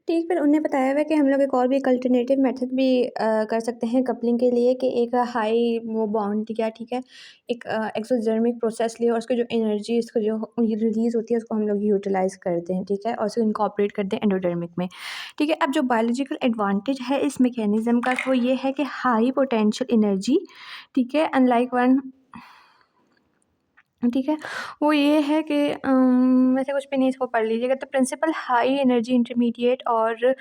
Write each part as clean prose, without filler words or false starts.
ठीक, फिर उन्होंने बताया हुआ है कि हम लोग एक और भी एक अल्टरनेटिव मेथड भी कर सकते हैं कपलिंग के लिए कि एक हाई वो बॉन्ड या ठीक है, एक एक्सोथर्मिक प्रोसेस लिए और उसकी जो एनर्जी इसको जो रिलीज़ होती है उसको हम लोग यूटिलाइज़ करते हैं, ठीक है? और उसको इनकॉर्पोरेट करते हैं एंडोडर्मिक में, ठीक है? अब जो बायोलॉजिकल एडवांटेज है इस मैकेनिज़्म का वो ये है कि हाई पोटेंशियल एनर्जी, ठीक है? अनलाइक वन, ठीक है, वो ये है कि वैसे कुछ भी नहीं, इसको पढ़ लीजिएगा। तो प्रिंसिपल हाई एनर्जी इंटरमीडिएट और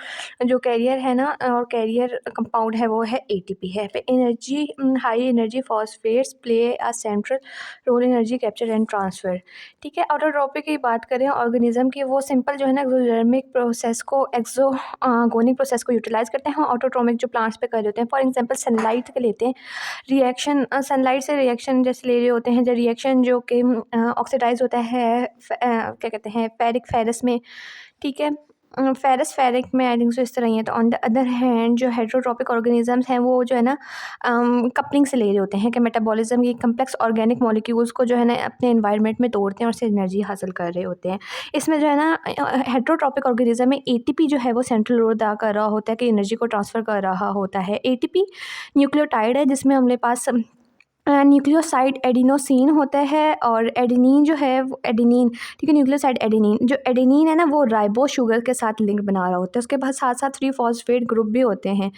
जो कैरियर है ना और कैरियर कंपाउंड है वो है एटीपी है। फिर energy high energy phosphates play a central role energy capture and transfer, ठीक है। ऑटोट्रॉपिक की बात करें ऑर्गेनिज्म की, वो सिंपल जो है ना एक्सोथर्मिक प्रोसेस को गोनिक प्रोसेस को यूटिलाइज़ करते हैं। ऑटोट्रॉमिक जो प्लांट्स पे कर रहे होते हैं, फॉर एग्जांपल सनलाइट के लेते हैं रिएक्शन, सनलाइट से रिएक्शन जैसे ले रहे होते हैं, जो रिएक्शन जो कि ऑक्सीडाइज़ होता है क्या कहते हैं फेरिक फेरस में, ठीक है। फेरस फेरिक में आई थिंक सो इस तरह ही है। तो ऑन द अदर हैंड जो हेटेरोट्रॉपिक ऑर्गेनिजम्स हैं वो जो है ना कपलिंग से ले रहे होते हैं कि मेटाबॉलिज्म की कम्प्लेक्स ऑर्गेनिक मॉलिक्यूल्स को जो है ना अपने एनवायरनमेंट में तोड़ते हैं और उससे एनर्जी हासिल कर रहे होते हैं। इसमें जो है ना हेटेरोट्रॉपिक ऑर्गेनिज्म में एटीपी जो है वो सेंट्रल रोल अदा कर रहा होता है कि एनर्जी को ट्रांसफ़र कर रहा होता है। एटीपी न्यूक्लियोटाइड है जिसमें हमारे पास न्यूक्लियोसाइड एडिनोसिन होता है और एडेनिन जो है वो एडेनिन, ठीक है, न्यूक्लियोसाइड एडेनिन, जो एडेनिन है ना वो राइबो शुगर के साथ लिंक बना रहा होता है। उसके बाद साथ साथ 3 फॉस्फेट ग्रुप भी होते हैं,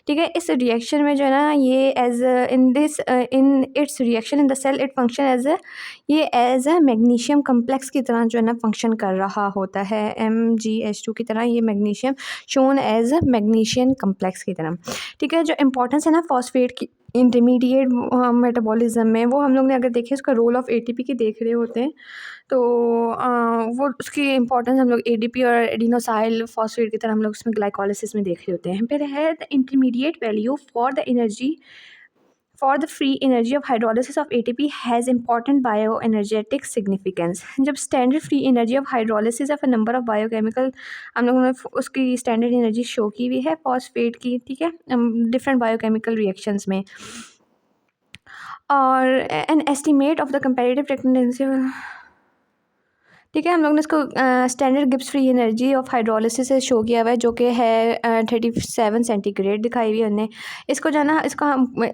ठीक है। इस रिएक्शन में जो है ना ये as in its reaction in the cell it function as a magnesium complex की तरह जो है ना फंक्शन कर रहा होता है। MgH2 की तरह ये magnesium shown as magnesium complex की तरह, ठीक है। जो इंपॉर्टेंस है ना फॉस्फेट की इंटरमीडिएट मेटाबॉलिज्म में, वो हम लोग ने अगर देखे उसका रोल ऑफ एटीपी की देख रहे होते हैं तो वो उसकी इंपॉर्टेंस हम लोग एडीपी और एडिनोसाइल फॉस्फेट की तरह हम लोग उसमें ग्लाइकोलिसिस में देख रहे होते हैं। फिर है the intermediate value for the energy for the free energy of hydrolysis of ATP has important bioenergetic significance. जब standard free energy of hydrolysis of a number of biochemical, हम लोगों ने उसकी स्टैंडर्ड एनर्जी शो की हुई है phosphate की, ठीक है, डिफरेंट बायोकेमिकल रिएक्शंस में। और an estimate of the comparative technology, ठीक है, हम लोग ने इसको standard Gibbs free energy of hydrolysis से शो किया हुआ है जो कि है 37 सेंटीग्रेड दिखाई हुई है हमने। इसको जो है ना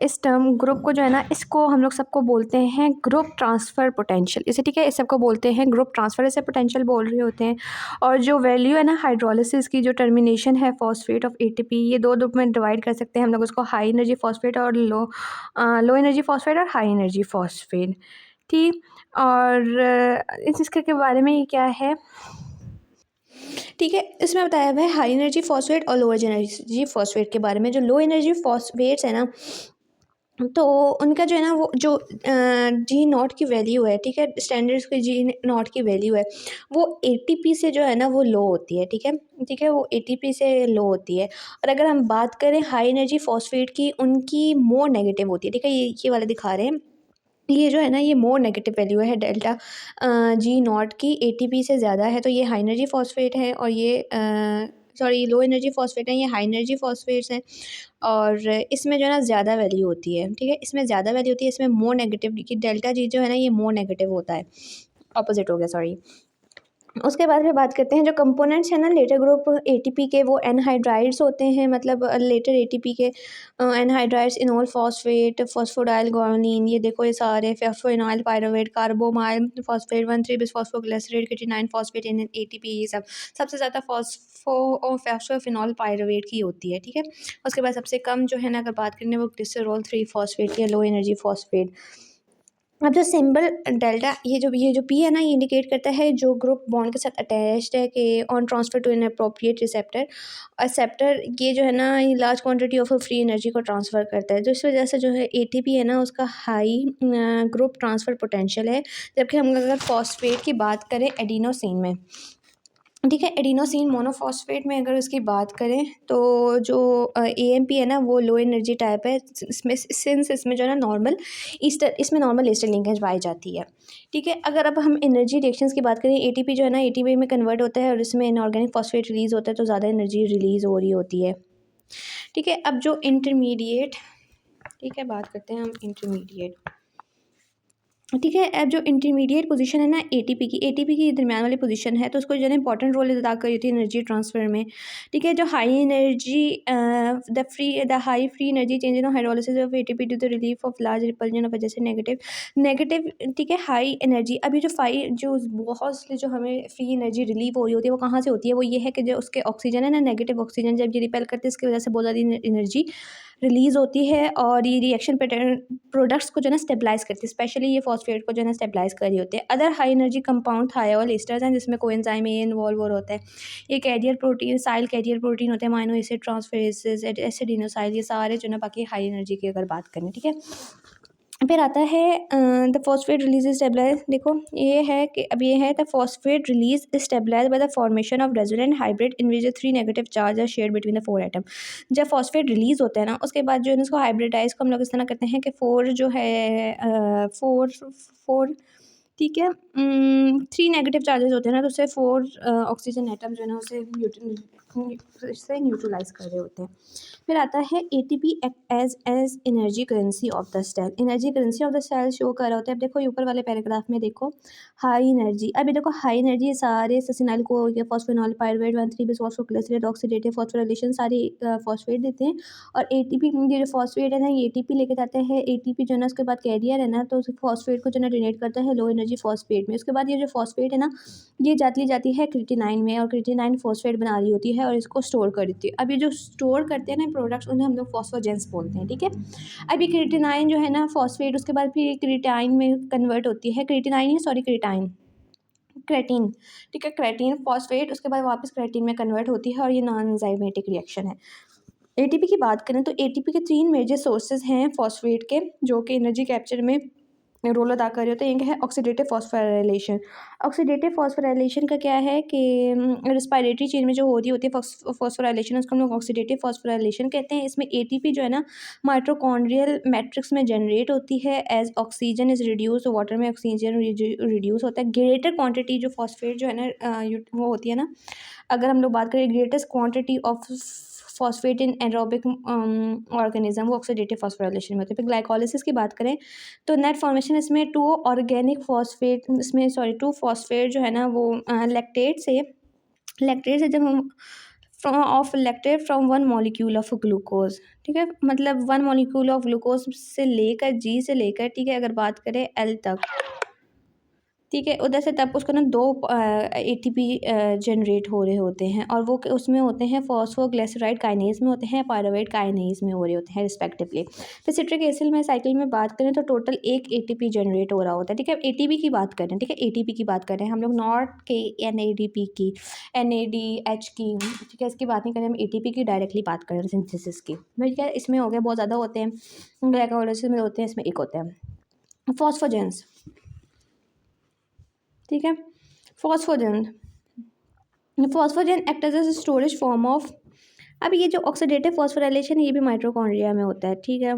इस टर्म ग्रुप को जो है ना इसको हम लोग सबको बोलते हैं ग्रुप ट्रांसफ़र पोटेंशियल, इसे, ठीक है, इस सबको बोलते हैं ग्रुप ट्रांसफ़र, इसे पोटेंशियल बोल रहे होते हैं। और जो वैल्यू है ना हाइड्रोलिसिस की जो टर्मिनेशन है फॉस्फेट ऑफ एटीपी, ये दो ग्रुप में डिवाइड कर सकते हैं हम लोग उसको, हाई एनर्जी फॉस्फेट और लो एनर्जी फॉस्फेट और हाई एनर्जी फॉस्फेट, ठीक। और इस इसके के बारे में ये क्या है, ठीक है, इसमें बताया हुआ है हाई एनर्जी फॉस्फेट और लो एनर्जी फॉस्फेट के बारे में। जो लो एनर्जी फॉस्फेट्स है ना तो उनका जो है ना वो जो जी नॉट की वैल्यू है, ठीक है, स्टैंडर्ड्स की जी नॉट की वैल्यू है वो एटीपी से जो है ना वो लो होती है, ठीक है, ठीक है, वो एटीपी से लो होती है। और अगर हम बात करें हाई एनर्जी फॉस्फेट की, उनकी मोर नेगेटिव होती है, ठीक है, ये वाला दिखा रहे हैं, ये जो है ना ये मोर नेगेटिव वैल्यू है डेल्टा जी नॉट की, एटीपी से ज़्यादा है, तो ये हाई एनर्जी फॉस्फेट है। और ये सॉरी लो एनर्जी फॉस्फेट है, ये हाई एनर्जी फॉस्फेट्स हैं। और इसमें जो है ना ज़्यादा वैल्यू होती है, ठीक है, इसमें ज़्यादा वैल्यू होती है, इसमें मोर नेगेटिव की डेल्टा जी जो है ना ये मोर नेगेटिव होता है, ऑपोजिट हो गया, सॉरी। उसके बाद फिर बात करते हैं जो कंपोनेंट्स हैं ना लेटर ग्रुप एटीपी के, वो एनहाइड्राइड्स होते हैं, मतलब लेटर एटीपी के एनहाइड्राइड्स, इनोल फॉस्फेट, फॉस्फोडाइल गुआनिन, ये देखो ये सारे फॉस्फोइनॉल पायरुवेट, कार्बोमाइल फॉस्फेट 1,3 बिस फॉस्फोग्लिसरेट, किटिनाइन फॉस्फेट इन एटीपी, ये सब सबसे ज़्यादा फॉस्फोफिनॉल पायरुवेट की होती है, ठीक है। उसके बाद सबसे कम जो है ना अगर बात करें वो ग्लिसरॉल 3 फॉस्फेट की, लो एनर्जी फॉस्फेट। अब जो सिंबल डेल्टा, ये जो पी है ना ये इंडिकेट करता है जो ग्रुप बॉन्ड के साथ अटैच्ड है कि on transfer to an appropriate receptor ये जो है ना ये large quantity of free energy को ट्रांसफ़र करता है, तो इस वजह से जो है एटीपी है ना उसका हाई ग्रुप ट्रांसफ़र पोटेंशियल है। जबकि हम अगर फॉस्फेट की बात करें एडिनोसिन में, ठीक है, एडिनोसिन मोनोफॉस्फेट में अगर उसकी बात करें तो जो एएमपी है ना वो लो एनर्जी टाइप है, इसमें सिंस इसमें जो है ना नॉर्मल ईस्टर लिंकेज पाई जाती है, ठीक है। अगर अब हम एनर्जी रिएक्शंस की बात करें, एटीपी जो है ना एटीपी में कन्वर्ट होता है और इसमें इनऑर्गेनिक फॉस्फेट रिलीज़ होता है तो ज़्यादा एनर्जी रिलीज़ हो रही होती है, ठीक है। अब जो इंटरमीडिएट, ठीक है, बात करते हैं हम इंटरमीडिएट, ठीक है। अब जो इंटरमीडिएट पोजीशन है ना एटीपी की दरमियान वाली पोजीशन है, तो उसको जो है इंपॉर्टेंट रोल अदा कर रही थी एनर्जी ट्रांसफ़र में। ठीक है। जो high energy the high free energy change in hydrolysis of ATP to the relief of large repulsion of जैसे नेगेटिव। ठीक है। हाई एनर्जी अभी जो बहुत सी जो हमें फ्री एनर्जी रिलीव हो रही होती है वो कहाँ से होती है, वो ये है कि जो उसके ऑक्सीजन है ना, नेगेटिव ऑक्सीजन जब ये रिपेल करते हैं इसकी वजह से बहुत ज़्यादा एनर्जी रिलीज़ होती है और ये रिएक्शन पैटर्न प्रोडक्ट्स को जो है ना स्टेबलाइज़ करती है, स्पेशली ये फॉस्फेट को जो है ना स्टेबलाइज़ कर रही होती है। Other high energy compound thiol asters हैं जिसमें कोएंजाइम ए इन्वॉल्व हो होता है। ये कैरियर प्रोटीन साइल कैरियर प्रोटीन होते हैं, अमाइनो एसिड ट्रांसफेरेसेस एसिडिनोसाइल, ये सारे जो है ना बाकी हाई एनर्जी की अगर बात करें। ठीक है। फिर आता है द फॉस्फेट रिलीज स्टेबलाइज। देखो ये है कि अब ये है the phosphate release stabilize by the formation of resonant hybrid in which 3 negative charge are shared between the 4 atom. जब फॉस्फेट रिलीज होता है ना उसके बाद जो है ना उसको हाइब्रिडाइज को हम लोग इस तरह करते हैं कि 4 जो है 4 ठीक है 3 नेगेटिव चार्जेस होते हैं ना, तो उससे 4 ऑक्सीजन एटम जो है ना उसे इससे न्यूट्रलाइज कर रहे होते हैं। फिर आता है ATP act as energy currency of the cell. Energy currency of the cell show कर रहा होता है। अब देखो ऊपर वाले पैराग्राफ में देखो हाई एनर्जी। अभी देखो हाई एनर्जी सारे ससिनाइल को phosphoenol pyruvate 1,3 bis phosphoglycerate oxidative phosphorylation सारे फॉस्फेट देते हैं। और एटीपी ये जो फॉस्फेट है ना ये एटीपी लेके जाते हैं। एटीपी जो है ना उसके बाद कैरियर है ना, तो उस फॉस्फेट को जो है डोनेट करता है लो एनर्जी फॉस्फेट में। उसके बाद ये जो फॉस्फेट है ना ये जाती है क्रिटिनाइन में, और क्रिटिनाइन फॉस्फेट बना रही होती है और इसको स्टोर कर देती है। अब ये जो स्टोर करते हैं ना प्रोडक्ट्स उन्हें हम लोग फॉस्फोजेंस बोलते हैं। ठीक है। अब ये क्रिटिनाइन जो है ना फॉस्फेट उसके बाद फिर क्रिटाइन में कन्वर्ट होती है, क्रिटिनाइन है सॉरी क्रिटाइन क्रेटीन। ठीक है। क्रेटीन फॉस्फेट उसके बाद वापस क्रेटीन में कन्वर्ट होती है और ये नॉन एंजाइमेटिक रिएक्शन है। एटीपी की बात करें तो एटीपी के 3 मेजर सोर्सेज हैं फॉस्फेट के जो कि एनर्जी कैप्चर में रोल अदा कर रहे होते हैं। एक है ऑक्सीडेटिव फॉस्फोराइलेशन। ऑक्सीडेटिव फॉस्फोराइलेशन का क्या है कि रिस्पायरेटरी चेन में जो हो रही होती है फॉस्फोराइलेशन उसको हम लोग ऑक्सीडेटिव फॉस्फोराइलेशन कहते हैं। इसमें एटीपी जो है ना माइटोकॉन्ड्रियल मैट्रिक्स में जनरेट होती है as oxygen is reduce, water में ऑक्सीजन रिड्यूस होता है। ग्रेटर क्वांटिटी जो फॉस्फेट जो है ना वो होती है ना, अगर हम लोग बात करें greatest quantity of phosphate in aerobic organism वो ऑक्सीडेटिव फॉस्फोराइलेशन में होती है। फिर ग्लाइकोलिसिस की बात करें तो नेट फॉर्मेशन इसमें 2 ऑर्गेनिक फॉस्फेट इसमें सॉरी 2 फॉस्फेट जो है ना वो लैक्टेट से जब हम of lactate from 1 molecule of glucose. ठीक है। मतलब 1 मॉलिक्यूल ऑफ ग्लूकोज से लेकर जी से लेकर ठीक है अगर बात करें एल तक। ठीक है। उधर से तब उसको ना 2 एटीपी जनरेट हो रहे होते हैं और वो उसमें होते हैं फॉस्फोग्लिसराइड काइनेज में होते हैं, पायरुवेट काइनेज में हो रहे होते हैं रिस्पेक्टिवली। फिर सिट्रिक एसिड में साइकिल में बात करें तो टोटल 1 एटीपी जनरेट हो रहा होता है। ठीक है। एटीपी की बात करें, ठीक है एटीपी की बात करें हम लोग नॉट के एनएडीपी की एनएडीएच की। ठीक है। इसकी बात नहीं करें, हम एटीपी की डायरेक्टली बात करें सिंथेसिस की। ठीक है। इसमें हो गया बहुत ज़्यादा होते हैं, ग्लाइकोलाइसिस में होते हैं, इसमें एक होते हैं फॉस्फोजेंस। ठीक है। Phosphagen act as a storage form of. अब ये जो ऑक्सीडेटिव फॉस्फोराइलेशन ये भी माइटोकॉन्ड्रिया में होता है। ठीक है।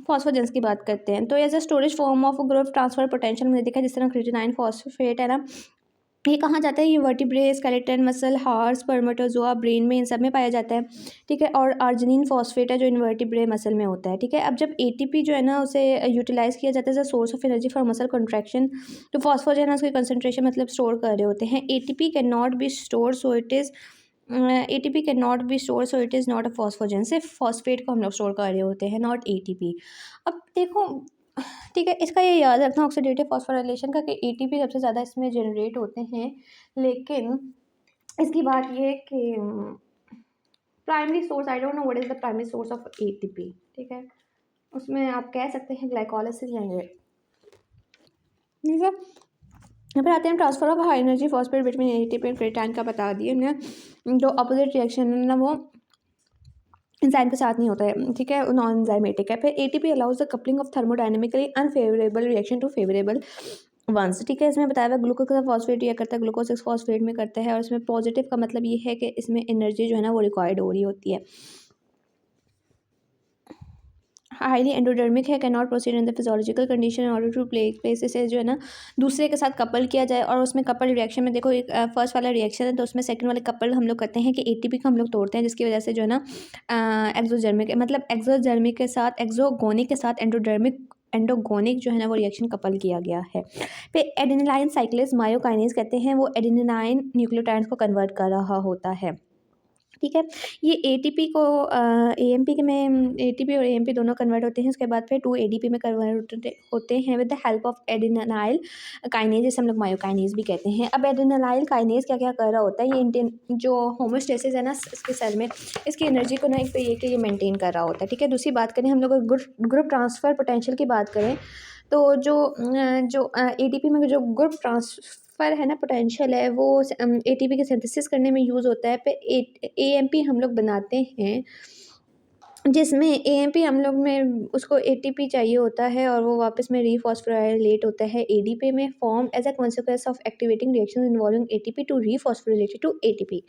फॉस्फोजेंस की बात करते हैं तो as a storage form of growth transfer potential में देखा जिस तरह क्रिटिनाइन फॉस्फेट है ना ये कहाँ जाता है, ये vertebrae skeleton muscle heart spermatozoa brain में इन सब में पाया जाता है। ठीक है। और आर्जिनिन फॉस्फेट है जो इनवर्टिब्रे मसल में होता है। ठीक है। अब जब एटीपी जो है ना उसे यूटिलाइज किया जाता है as a source of energy for muscle contraction, तो फॉस्फोजन उसकी कंसनट्रेशन मतलब स्टोर कर रहे होते हैं। ATP can not be store so it is ATP can not be store so it is not a phosphagen. सिर्फ फॉस्फेट को हम लोग स्टोर कर रहे होते हैं, नॉट एटीपी। अब देखो ठीक है इसका ये याद रखना ऑक्सीडेटिव फॉस्फोराइलेशन का कि एटीपी सबसे ज़्यादा इसमें जनरेट होते हैं, लेकिन इसकी बात ये है कि primary source I don't know what is the primary source of ATP. ठीक है। उसमें आप कह सकते हैं ग्लाइकोलाइसिस या ये। ठीक है। यहाँ पर आते हैं transfer of high energy phosphate between ATP and creatine का बता दिए हमने। जो अपोजिट रिएक्शन है ना वो एंजाइम के साथ नहीं होता है। ठीक है। नॉन एंजाइमेटिक है। फिर ATP allows the coupling of thermodynamically unfavourable reaction to favourable ones. ठीक है। इसमें बताया हुआ ग्लूकोज का फॉस्फेट रिएक्ट करता है ग्लूकोज 6 फॉस्फेट में करता है और इसमें पॉजिटिव का मतलब ये है कि इसमें एनर्जी जो है ना वो रिक्वायर्ड हो रही होती है। हाईली एंडोडर्मिक है, can not proceed in the physiological condition in order to place इसे जो है ना दूसरे के साथ कपल किया जाए। और उसमें कपल रिएक्शन में देखो एक फर्स्ट वाला रिएक्शन है तो उसमें सेकंड वाले कपल हम लोग करते हैं कि एटीपी को हम लोग तोड़ते हैं जिसकी वजह से जो है ना एक्सोजर्मिक मतलब एक्सोजर्मिक के साथ एक्सोगोनिक के साथ एंडोडर्मिक एंडोगोनिक जो है ना वो रिएक्शन कपल किया गया है। फिर एडेनिलाइन साइक्लेज मायोकाइनेज कहते हैं, वो एडेनिलाइन न्यूक्लियोटाइड्स को कन्वर्ट कर रहा होता है। ठीक है, ये एटीपी को एएमपी के में एटीपी और एएमपी दोनों कन्वर्ट होते हैं, उसके बाद फिर 2 एडीपी में कन्वर्ट होते हैं with the help of adenylyl kinase, जिसे हम लोग मायोकाइनेज भी कहते हैं। अब एडेनिलाइल काइनेज क्या क्या कर रहा होता है, ये जो होमोस्टेसिस है ना इसके सेल में, इसकी एनर्जी को ना एक तो ये कि ये मेंटेन कर रहा होता है। ठीक है, दूसरी बात करें हम लोग ग्रुप ट्रांसफ़र पोटेंशियल की बात करें, तो जो एटीपी में जो ग्रुप ट्रांसफ़र है ना पोटेंशियल है, वो एटीपी के सिंथेसिस करने में यूज़ होता है। पे एएमपी हम लोग बनाते हैं, जिसमें एएमपी हम लोग में उसको एटीपी चाहिए होता है और वो वापस में रीफॉस्फोराइलेट होता है एडीपी में, form as a consequence of activating reaction involving ATP to rephosphorylated to ATP.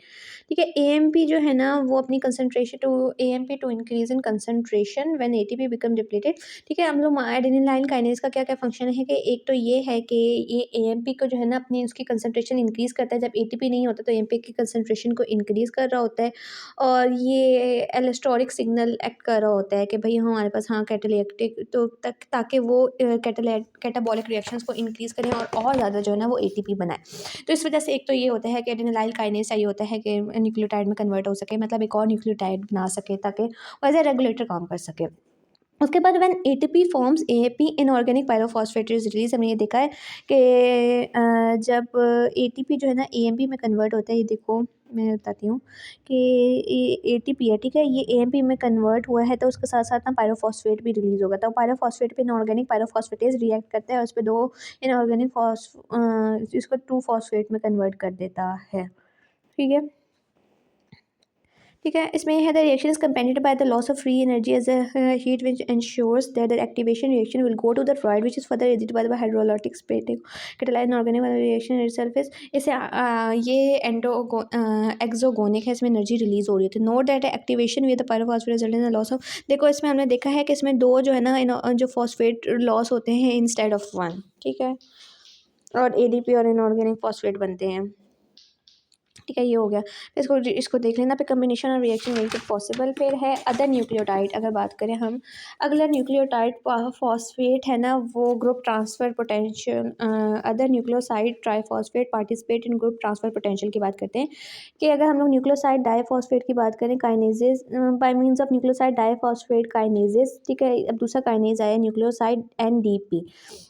ठीक है, एएमपी जो है ना वो अपनी concentration to AMP to increase in concentration when ATP become depleted. ठीक है, हम लोग एडेनिलाइन काइनेज का क्या क्या फंक्शन है कि एक तो ये है कि ये एएमपी को जो है ना अपनी उसकी कंसंट्रेशन इंक्रीज करता है, जब एटीपी नहीं होता तो एएमपी की कंसंट्रेशन को इंक्रीज कर रहा होता है, और ये एलेस्टोरिक सिग्नल एक्ट कर रहा होता है कि भाई हमारे पास हाँ कैटालिटिक तो ताकि वो कैटाबॉलिक रिएक्शंस को इंक्रीज़ करें और ज़्यादा जो है ना वो एटीपी बनाए। तो इस वजह से एक तो ये होता है कि एडेनिलाइल काइनेज चाहिए होता है कि न्यूक्लियोटाइड में कन्वर्ट हो सके, मतलब एक और न्यूक्लियोटाइड बना सके ताकि वो एज ए रेगुलेटर काम कर सके। उसके बाद when ATP forms AAP inorganic pyrophosphate is release, हमने ये देखा है कि जब एटीपी जो है ना एएमपी में कन्वर्ट होता है, ये देखो मैं बताती हूँ कि एटीपी है, ठीक है, ये एएमपी में कन्वर्ट हुआ है तो उसके साथ साथ ना पायरोफॉस्फेट भी रिलीज होगा, तो पायरोफॉस्फेट पे इनऑर्गेनिक पायरोफॉस्फेटेज रिएक्ट करता है और उस पर दो इनऑर्गेनिक इसको 2 फॉस्फेट में कन्वर्ट कर देता है। ठीक है, ठीक है, इसमें है the reaction is compounded by the loss of free energy as a heat which ensures that the activation reaction will go to the fluid which is further agitated by the hydrolytic septic catalyzed organic reaction itself is, इसे ये एक्सोगोनिक है, इसमें energy release हो रही है। तो note that activation with the pyrophosphate result in the loss of, देखो इसमें हमने देखा है कि इसमें दो जो है ना जो फॉस्फेट लॉस होते हैं इंस्टेड ऑफ वन। ठीक है, और एडीपी और इनऑर्गेनिक फॉस्फेट बनते हैं। ठीक है, ये हो गया। इसको इसको देख लेना पे कम्बिनेशन और रिएक्शन मेक इट पॉसिबल। फिर है अदर न्यूक्लियोटाइड, अगर बात करें हम अगला न्यूक्लियोटाइड फॉस्फेट है ना, वो group transfer potential other nucleoside triphosphate participate in group transfer potential की बात करते हैं कि अगर हम लोग न्यूक्लियोसाइड डाईफॉस्फेट की बात करें kinases bye means of nucleoside diphosphate kinases. ठीक है, अब दूसरा काइनेज आया न्यूक्लियोसाइड एनडीपी।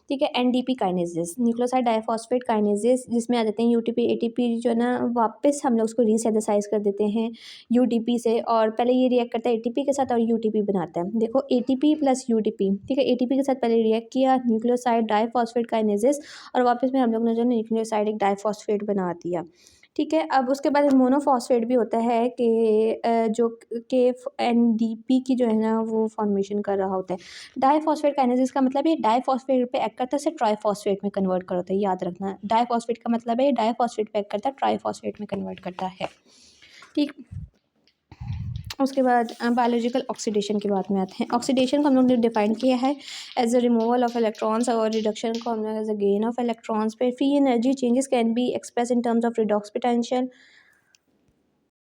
ठीक है, NDP kinases nucleoside diphosphate kinases, जिसमें आ जाते हैं यूटीपी एटीपी जो है ना वापस हम लोग उसको रीसिंथेसाइज कर देते हैं यूटीपी से, और पहले ये रिएक्ट करता है एटीपी के साथ और यूटीपी बनाता है। देखो एटीपी प्लस यूटीपी, ठीक है, एटीपी के साथ पहले रिएक्ट किया न्यूक्लियोसाइड डाईफॉस्फेट काइनेजेस, और वापस में हम लोग ने जो न्यूक्लियोसाइड एक डाईफॉस्फेट बना दिया। ठीक है, अब उसके बाद मोनोफॉस्फेट भी होता है कि जो के एनडीपी की जो है ना वो फॉर्मेशन कर रहा होता है। डाईफॉस्फेट काइनेसिस का मतलब ये डाईफॉस्फेट पे एक्ट करता है, उसे ट्राईफॉस्फेट में कन्वर्ट कर होता है, याद रखना। डाईफॉस्फेट का मतलब है डाईफॉस्फेट पे एक्ट करता है, ट्राईफॉस्फेट में कन्वर्ट करता है। ठीक, उसके बाद बायोलॉजिकल ऑक्सीडेशन की बात में आते हैं। ऑक्सीडेशन को हम लोग ने डिफाइन किया है as a removal of electrons, और रिडक्शन को हमने as a gain of electrons पे। Free energy changes can be express in terms of redox potential,